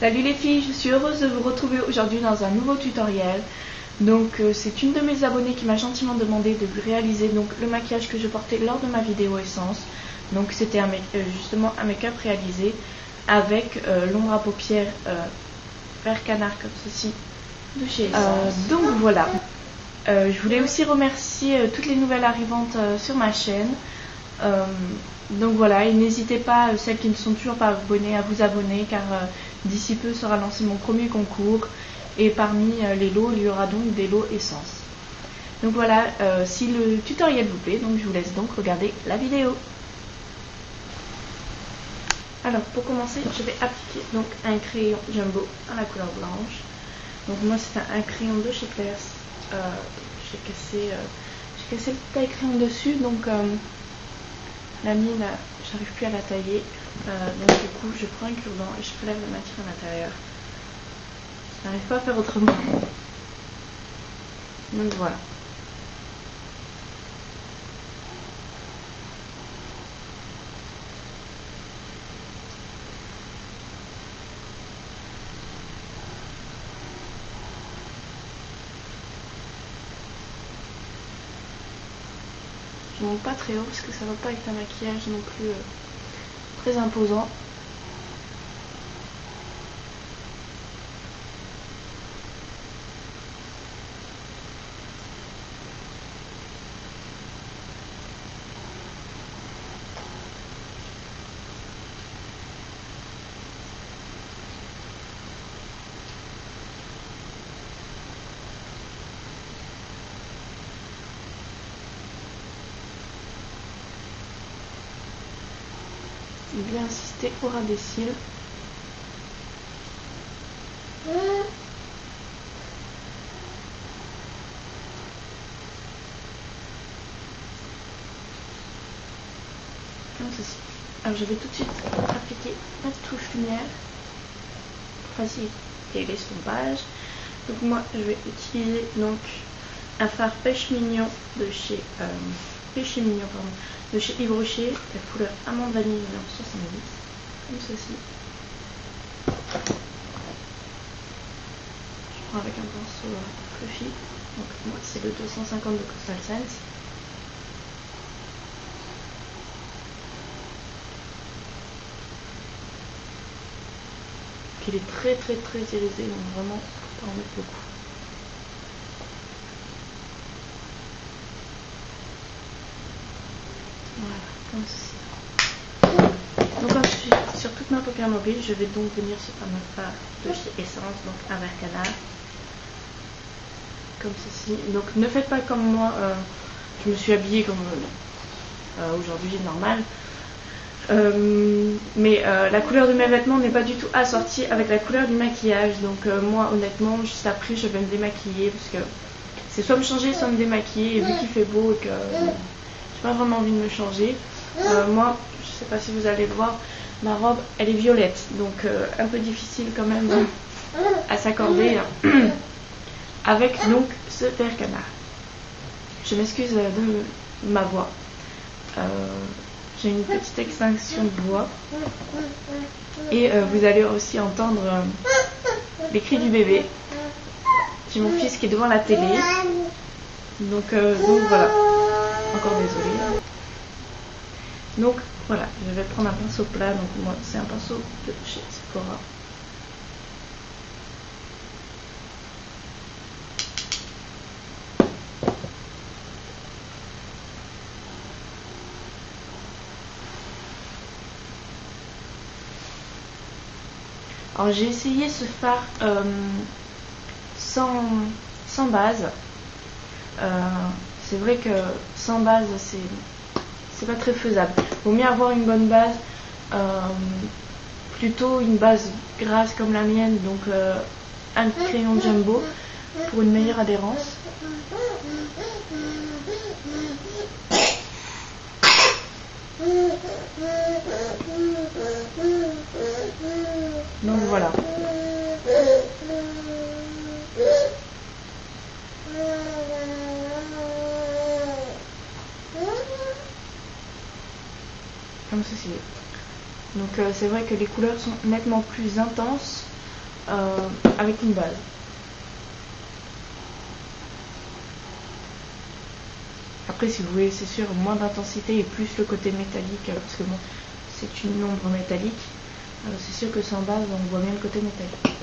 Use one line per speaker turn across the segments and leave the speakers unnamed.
Salut les filles, je suis heureuse de vous retrouver aujourd'hui dans un nouveau tutoriel. Donc c'est une de mes abonnées qui m'a gentiment demandé de lui réaliser donc, le maquillage que je portais lors de ma vidéo Essence. Donc c'était justement un make-up réalisé avec l'ombre à paupières vert canard comme ceci de chez Essence. Donc voilà, je voulais aussi remercier toutes les nouvelles arrivantes sur ma chaîne. Donc voilà, et n'hésitez pas, celles qui ne sont toujours pas abonnées, à vous abonner car d'ici peu sera lancé mon premier concours et parmi les lots il y aura donc des lots Essence. Donc voilà, si le tutoriel vous plaît, donc je vous laisse donc regarder la vidéo. Alors pour commencer, je vais appliquer donc un crayon jumbo à la couleur blanche. Donc moi c'est un crayon de chez Claire's. J'ai cassé le taille crayon dessus, donc la mienne, j'arrive plus à la tailler, donc du coup je prends un cure-dent et je prélève la matière à l'intérieur. Je n'arrive pas à faire autrement. Donc voilà. Je monte pas très haut parce que ça va pas avec un maquillage non plus très imposant. Bien insister au ras des cils. Comme ceci. Alors je vais tout de suite appliquer ma touche lumière pour faciliter l'estompage. Donc moi je vais utiliser donc un fard pêche mignon de chez de chez Yves Rocher, la couleur amande vanille numéro 70, comme ceci. Je prends avec un pinceau fluffy, donc moi c'est le 250 de Coastal Scents. Il est très irisé, donc vraiment faut pas en mettre beaucoup. Voilà, comme ceci. Donc quand je suis sur toute ma paupière mobile, je vais donc venir ce fameux fard de chez Essence, donc un vert canard. Comme ceci. Donc ne faites pas comme moi, je me suis habillée comme aujourd'hui normal. Mais la couleur de mes vêtements n'est pas du tout assortie avec la couleur du maquillage. Donc moi honnêtement, juste après je vais me démaquiller parce que c'est soit me changer, soit me démaquiller. Et vu qu'il fait beau et que j'ai pas vraiment envie de me changer, moi je sais pas si vous allez le voir, ma robe elle est violette, donc un peu difficile quand même à s'accorder avec donc ce vert canard. Je m'excuse de ma voix, j'ai une petite extinction de voix et vous allez aussi entendre les cris du bébé. J'ai mon fils qui est devant la télé, donc voilà. Encore désolée. Donc voilà, je vais prendre un pinceau plat. Donc moi c'est un pinceau de chez Sephora. Alors j'ai essayé ce fard sans base. C'est vrai que sans base c'est pas très faisable. Vaut mieux avoir une bonne base, plutôt une base grasse comme la mienne, donc un crayon jumbo pour une meilleure adhérence. Donc voilà. Comme ceci. Donc c'est vrai que les couleurs sont nettement plus intenses avec une base. Après, si vous voulez, c'est sûr, moins d'intensité et plus le côté métallique, parce que bon, c'est une ombre métallique. C'est sûr que sans base, on voit bien le côté métallique.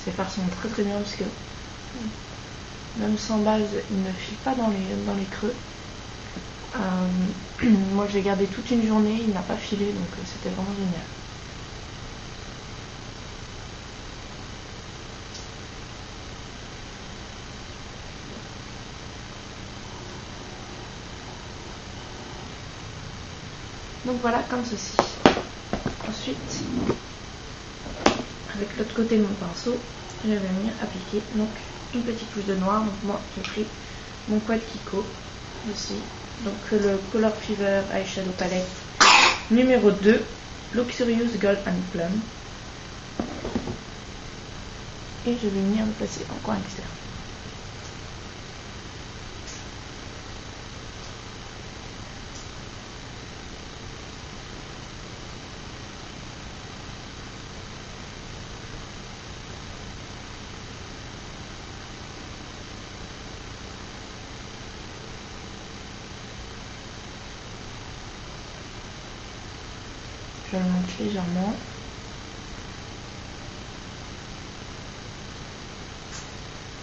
Ces fards sont très très bien parce que même sans base, ils ne filent pas dans les creux. Moi, je l'ai gardé toute une journée, il n'a pas filé, donc c'était vraiment génial. Donc voilà, comme ceci. Ensuite, avec l'autre côté de mon pinceau, je vais venir appliquer donc une petite touche de noir. Donc moi, j'ai pris mon Quad Kiko aussi. Donc le Color Fever Eyeshadow Palette numéro 2, Luxurious Gold and Plum. Et je vais venir le placer en coin externe. Je le monte légèrement.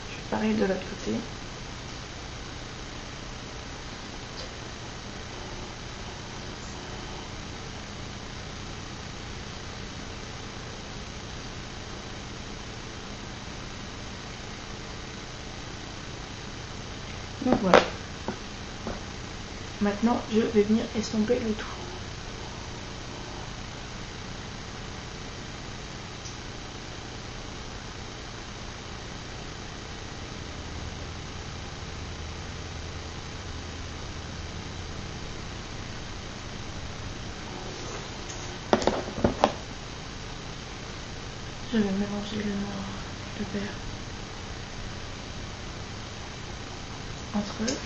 Je fais pareil de l'autre côté. Donc voilà. Maintenant, je vais venir estomper le tout. Je vais mélanger le noir et le vert entre eux.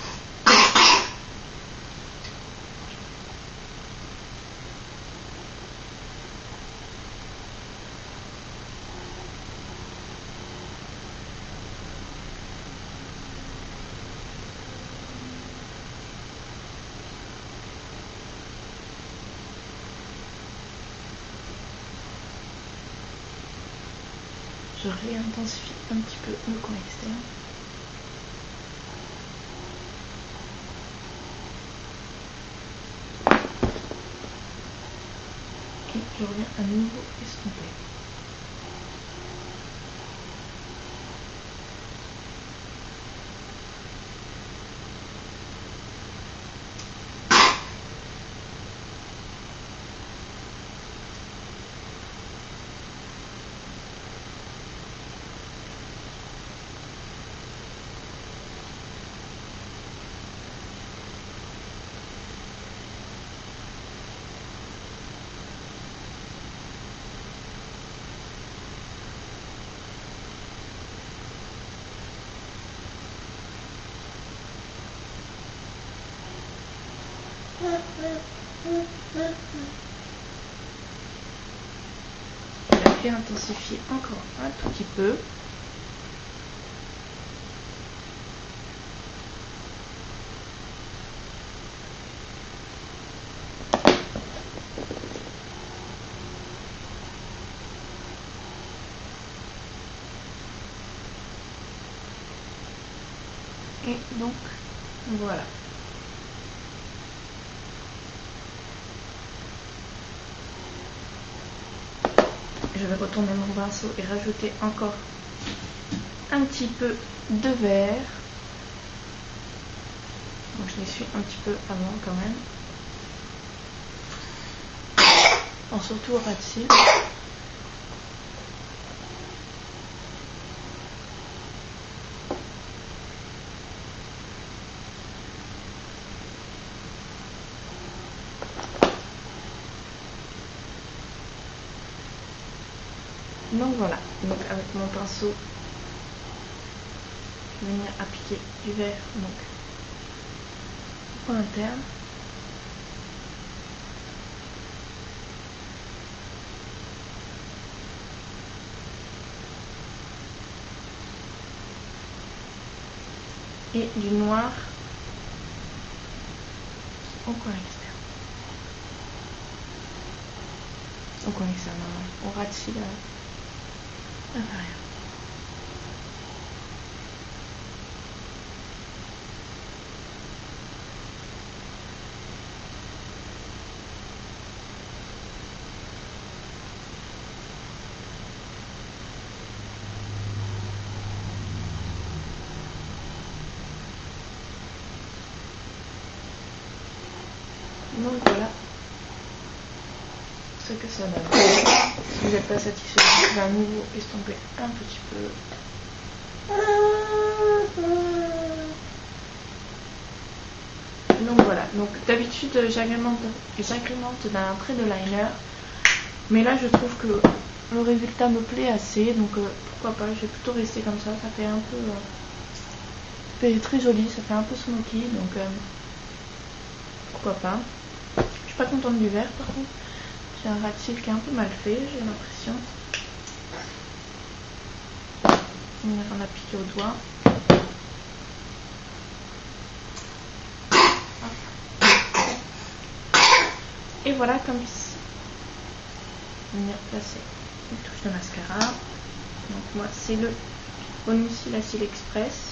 Je réintensifie un petit peu le coin externe. Et je reviens à nouveau estomper. Je vais intensifier encore un tout petit peu. Et donc, voilà. Je vais retourner mon pinceau et rajouter encore un petit peu de vert. Donc je l'essuie un petit peu avant quand même. Bon, surtout au ras de cils. Donc voilà, donc avec mon pinceau, je vais venir appliquer du vert donc au coin interne. et du noir au coin externe. Au coin externe, on ratit l'intérieur. Donc voilà ce que ça donne. Si vous n'êtes pas satisfait, vous pouvez à nouveau estomper un petit peu. Donc voilà, donc d'habitude j'agrémente d'un trait de liner, mais là je trouve que le résultat me plaît assez, donc pourquoi pas, je vais plutôt rester comme ça fait un peu fait très joli, ça fait un peu smoky, donc pourquoi pas. Je suis pas contente du vert par contre, j'ai un rat-cils qui est un peu mal fait, j'ai l'impression. On a piqué au doigt. Et voilà, comme ici. Venir placer une touche de mascara. Donc moi c'est le Bonus Lasil Express.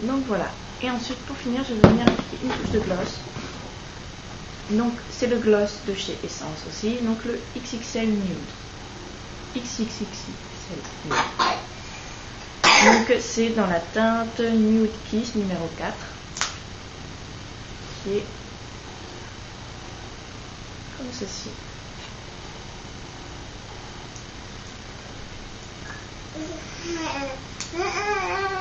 Donc voilà, et ensuite pour finir je vais venir appliquer une touche de gloss. Donc c'est le gloss de chez Essence aussi, donc le XXL Nude. XXXL Nude. Donc c'est dans la teinte Nude Kiss numéro 4, qui est comme ceci.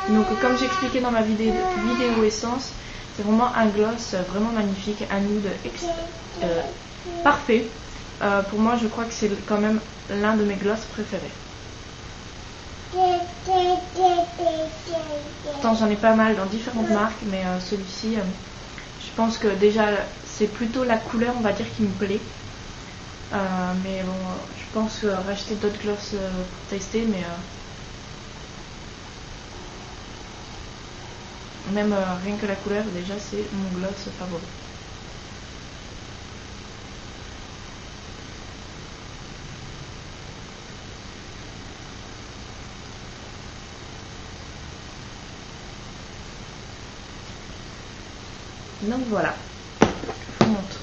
Donc comme j'expliquais dans ma vidéo Essence, c'est vraiment un gloss vraiment magnifique, un nude parfait. Pour moi je crois que c'est quand même l'un de mes gloss préférés. Pourtant j'en ai pas mal dans différentes marques, mais celui-ci je pense que déjà c'est plutôt la couleur on va dire qui me plaît. Mais bon je pense racheter d'autres gloss pour tester, mais même rien que la couleur, déjà c'est mon gloss favori. Donc voilà, je vous montre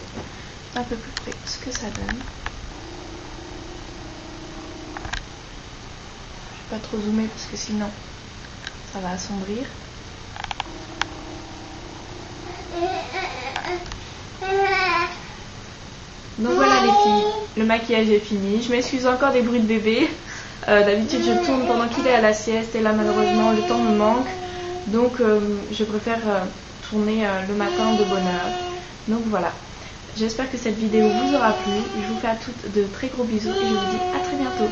un peu plus près ce que ça donne. Je vais pas trop zoomer parce que sinon ça va assombrir. Donc voilà les filles, le maquillage est fini. Je m'excuse encore des bruits de bébé. D'habitude je tourne pendant qu'il est à la sieste et là malheureusement le temps me manque. Donc je préfère tourner le matin de bonne heure. Donc voilà, j'espère que cette vidéo vous aura plu. Je vous fais à toutes de très gros bisous et je vous dis à très bientôt.